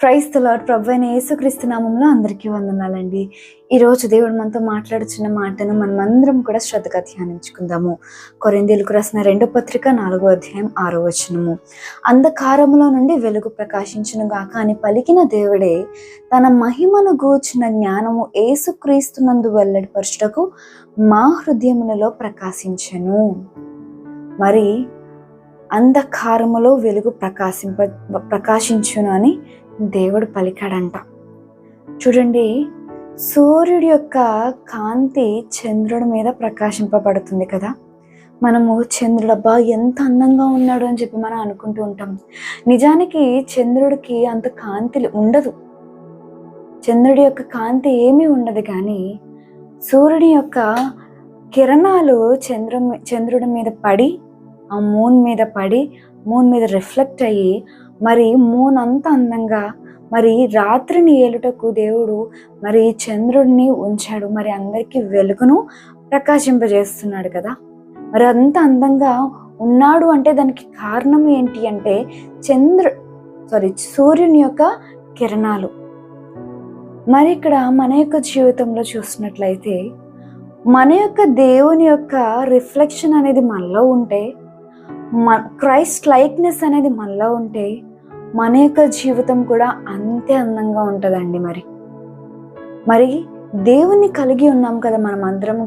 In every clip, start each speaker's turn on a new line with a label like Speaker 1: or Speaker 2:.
Speaker 1: Praise the lord. ప్రభువైన యేసుక్రీస్తు నామములో అందరికీ వందనాలండి. ఈరోజు దేవుడు మనతో మాట్లాడుచున్న మాటను మనమందరం కూడా శ్రద్ధగా ధ్యానించుకుందాము. కొరింథీయులకు రాసిన 2వ పత్రిక 4వ అధ్యాయం 6వ వచనము. అంధకారములో నుండి వెలుగు ప్రకాశించును గాక అని పలికిన దేవుడే తన మహిమను గూర్చిన జ్ఞానము యేసుక్రీస్తునందు వెల్లడిపరచుటకు మా హృదయములలో ప్రకాశించెను. మరి అంధకారములో వెలుగు ప్రకాశించును అని దేవుడు పలికాడంట. చూడండి, సూర్యుడి యొక్క కాంతి చంద్రుడి మీద ప్రకాశింపబడుతుంది కదా. మనము చంద్రుడు అబ్బా ఎంత అందంగా ఉన్నాడు అని చెప్పి మనం అనుకుంటూ ఉంటాం. నిజానికి చంద్రుడికి అంత కాంతి ఉండదు. చంద్రుడి యొక్క కాంతి ఏమీ ఉండదు, కానీ సూర్యుడి యొక్క కిరణాలు చంద్రుడి మీద పడి ఆ మూన్ మీద పడి మూన్ మీద రిఫ్లెక్ట్ అయ్యి మరి మూన్ అంత అందంగా మరి రాత్రిని ఏలుటకు దేవుడు మరి చంద్రుడిని ఉంచాడు. మరి అందరికీ వెలుగును ప్రకాశింపజేస్తున్నాడు కదా. మరి అంత అందంగా ఉన్నాడు అంటే దానికి కారణం ఏంటి అంటే సూర్యుని యొక్క కిరణాలు. మరి ఇక్కడ మన యొక్క జీవితంలో చూసినట్లయితే మన యొక్క దేవుని యొక్క రిఫ్లెక్షన్ అనేది మనలో ఉంటే, క్రైస్ట్ లైక్నెస్ అనేది మనలో ఉంటే మన యొక్క జీవితం కూడా అంతే అందంగా ఉంటుందండి. మరి దేవుని కలిగి ఉన్నాం కదా మనమందరం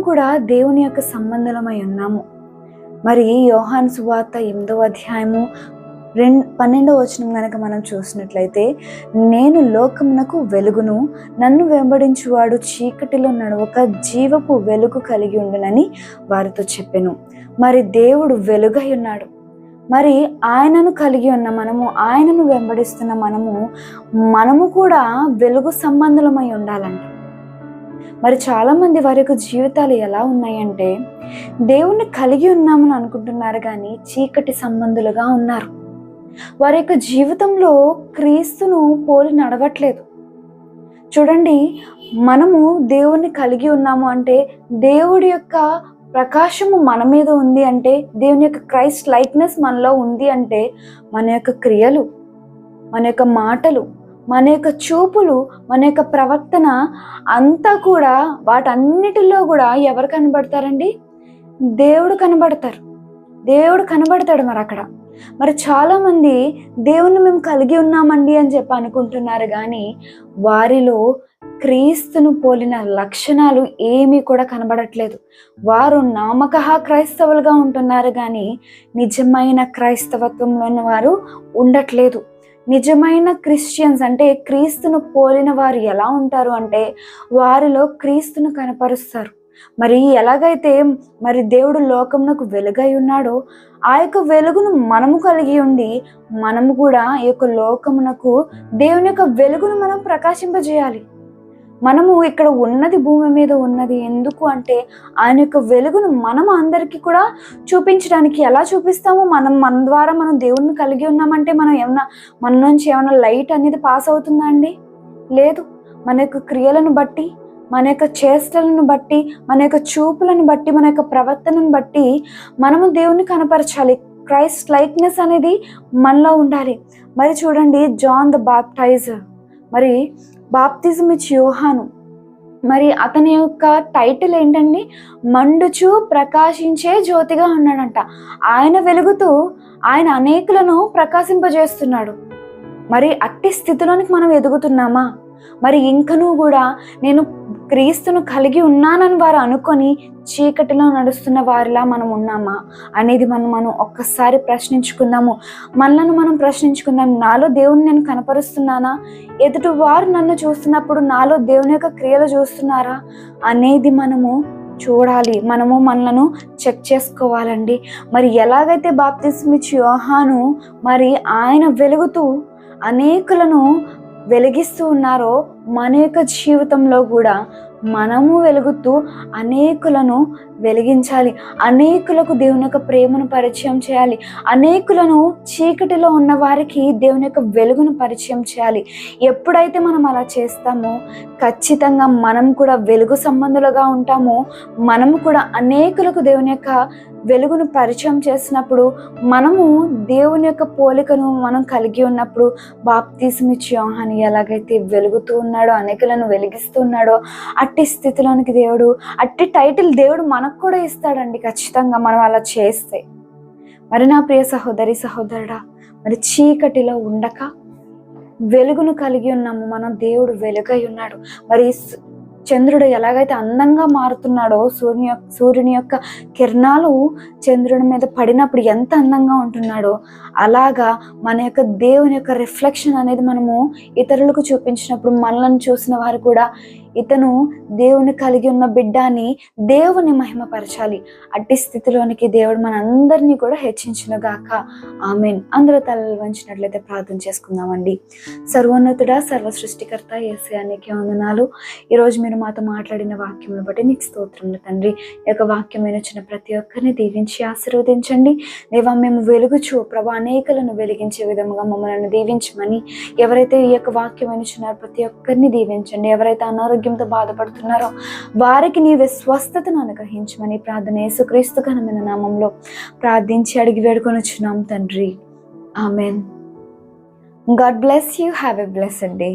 Speaker 1: కూడా దేవుని యొక్క సంబంధమై ఉన్నాము. మరి యోహాను సువార్త 8వ అధ్యాయము 12వ వచనం కనుక మనం చూసినట్లయితే, నేను లోకమునకు వెలుగును, నన్ను వెంబడించువాడు చీకటిలో నడవక జీవపు వెలుగు కలిగి ఉండునని వారితో చెప్పెను. మరి దేవుడు వెలుగై ఉన్నాడు. మరి ఆయనను కలిగి ఉన్న మనము, ఆయనను వెంబడిస్తున్న మనము కూడా వెలుగు సంబంధులమై ఉండాలంట. మరి చాలామంది వారి యొక్క జీవితాలు ఎలా ఉన్నాయంటే, దేవుణ్ణి కలిగి ఉన్నామని అనుకుంటున్నారు కానీ చీకటి సంబంధులుగా ఉన్నారు. వారి యొక్క జీవితంలో క్రీస్తును పోలి నడవట్లేదు. చూడండి, మనము దేవుణ్ణి కలిగి ఉన్నాము అంటే, దేవుడి యొక్క ప్రకాశము మన మీద ఉంది అంటే, దేవుని యొక్క క్రైస్ట్ లైక్నెస్ మనలో ఉంది అంటే, మన యొక్క క్రియలు, మన యొక్క మాటలు, మన యొక్క చూపులు, మన యొక్క ప్రవర్తన అంతా కూడా వాటన్నిటిలో కూడా ఎవరు కనబడతారండి? దేవుడు కనబడతాడు. మరి చాలామంది దేవుణ్ణి మేము కలిగి ఉన్నామండి అని చెప్పి అనుకుంటున్నారు, కానీ వారిలో క్రీస్తును పోలిన లక్షణాలు ఏమీ కూడా కనబడట్లేదు. వారు నామకహ క్రైస్తవులుగా ఉంటున్నారు, కానీ నిజమైన క్రైస్తవత్వంలోని వారు ఉండట్లేదు. నిజమైన క్రిస్టియన్స్ అంటే క్రీస్తును పోలిన వారు ఎలా ఉంటారు అంటే, వారిలో క్రీస్తును కనపరుస్తారు. మరి ఎలాగైతే మరి దేవుడు లోకమునకు వెలుగై ఉన్నాడో, ఆ యొక్క వెలుగును మనము కలిగి ఉండి మనము కూడా ఈ యొక్క లోకమునకు దేవుని యొక్క వెలుగును మనం ప్రకాశింపజేయాలి. మనము ఇక్కడ ఉన్నది, భూమి మీద ఉన్నది ఎందుకు అంటే, ఆయన యొక్క వెలుగును మనం అందరికీ కూడా చూపించడానికి. ఎలా చూపిస్తాము? మన ద్వారా మనం దేవుడిని కలిగి ఉన్నామంటే మన నుంచి ఏమైనా లైట్ అనేది పాస్ అవుతుందా అండి? లేదు. మన యొక్క క్రియలను బట్టి, మన యొక్క చేష్టలను బట్టి, మన యొక్క చూపులను బట్టి, మన యొక్క ప్రవర్తనను బట్టి మనము దేవుని కనపరచాలి. క్రైస్ట్ లైక్నెస్ అనేది మనలో ఉండాలి. మరి చూడండి, జాన్ ద బాప్టైజర్, మరి బాప్తిజం ఇచ్చి యోహాను, మరి అతని యొక్క టైటిల్ ఏంటండి? మండుచు ప్రకాశించే జ్యోతిగా ఉన్నాడంట. ఆయన వెలుగుతూ ఆయన అనేకులను ప్రకాశింపజేస్తున్నాడు. మరి అట్టి స్థితిలోనికి మనం ఎదుగుతున్నామా? మరి ఇంకనూ కూడా నేను క్రీస్తును కలిగి ఉన్నానని వారు అనుకొని చీకటిలో నడుస్తున్న వారిలా మనం ఉన్నామా అనేది మనం ఒక్కసారి ప్రశ్నించుకుందాము. మనలను మనం ప్రశ్నించుకుందాం. నాలో దేవుని నేను కనపరుస్తున్నానా? ఎదుటి వారు నన్ను చూస్తున్నప్పుడు నాలో దేవుని యొక్క క్రియలు చూస్తున్నారా అనేది మనము చూడాలి. మనలను చెక్ చేసుకోవాలండి. మరి ఎలాగైతే బాప్తిస్మం ఇచ్చి యోహాను మరి ఆయన వెలుగుతూ అనేకులను వెలిగిస్తూ ఉన్నారో, మన యొక్క జీవితంలో కూడా మనము వెలుగుతూ అనేకులను వెలిగించాలి. అనేకులకు దేవుని యొక్క ప్రేమను పరిచయం చేయాలి. అనేకులను చీకటిలో ఉన్న వారికి దేవుని యొక్క వెలుగును పరిచయం చేయాలి. ఎప్పుడైతే మనం అలా చేస్తామో ఖచ్చితంగా మనం కూడా వెలుగు సంబంధులుగా ఉంటామో, మనము కూడా అనేకులకు దేవుని యొక్క వెలుగును పరిచయం చేసినప్పుడు మనము దేవుని యొక్క పోలికను మనం కలిగి ఉన్నప్పుడు, బాప్తిస్మం ఇచ్చే యోహాను ఎలాగైతే వెలుగుతూ ఉన్నాడో, అనేకులను వెలిగిస్తూ ఉన్నాడో, అట్టి స్థితిలోనికి దేవుడు, అట్టి టైటిల్ దేవుడు మనకు కూడా ఇస్తాడండి ఖచ్చితంగా మనం అలా చేస్తే. మరి నా ప్రియ సహోదరి సహోదరుడా, మరి చీకటిలో ఉండక వెలుగును కలిగి ఉన్నాము మనం. దేవుడు వెలుగై ఉన్నాడు. మరి చంద్రుడు ఎలాగైతే అందంగా మారుతున్నాడో, సూర్యుని యొక్క కిరణాలు చంద్రుడి మీద పడినప్పుడు ఎంత అందంగా ఉంటున్నాడో, అలాగా మన యొక్క దేవుని యొక్క రిఫ్లెక్షన్ అనేది మనము ఇతరులకు చూపించినప్పుడు మనల్ని చూసిన వారు కూడా ఇతను దేవుని కలిగి ఉన్న బిడ్డ అని దేవుని మహిమపరచాలి. అట్టి స్థితిలోనికి దేవుడు మనందరినీ కూడా హెచ్చించునుగాక. ఆమేన్. అందరూ తలలు వంచినట్లయితే ప్రార్థన చేసుకుందామండి. సర్వోన్నతుడా, సర్వ సృష్టికర్త యేసయ్యా, నీకే వందనాలు. ఈరోజు మీరు మాతో మాట్లాడిన వాక్యమును బట్టి నీకు స్తోత్రములు తండ్రి. ఈ యొక్క వాక్యం వినొచ్చిన ప్రతి ఒక్కరిని దీవించి ఆశీర్వదించండి దేవా. మేము వెలుగుచు ప్రభా అనేకులను వెలిగించే విధముగా మమ్మల్ని దీవించమని, ఎవరైతే ఈ యొక్క వాక్యం వినుచున్నారో ప్రతి ఒక్కరిని దీవించండి. ఎవరైతే అనారోగ్యంతో బాధపడుతున్నారో వారికి నీవే స్వస్థతను అనుగ్రహించమని ప్రార్థన యేసుక్రీస్తు ఘనమైన నామంలో ప్రార్థించి అడిగి వేడుకొనుచున్నాం తండ్రి. Amen. God bless you. Have a blessed day.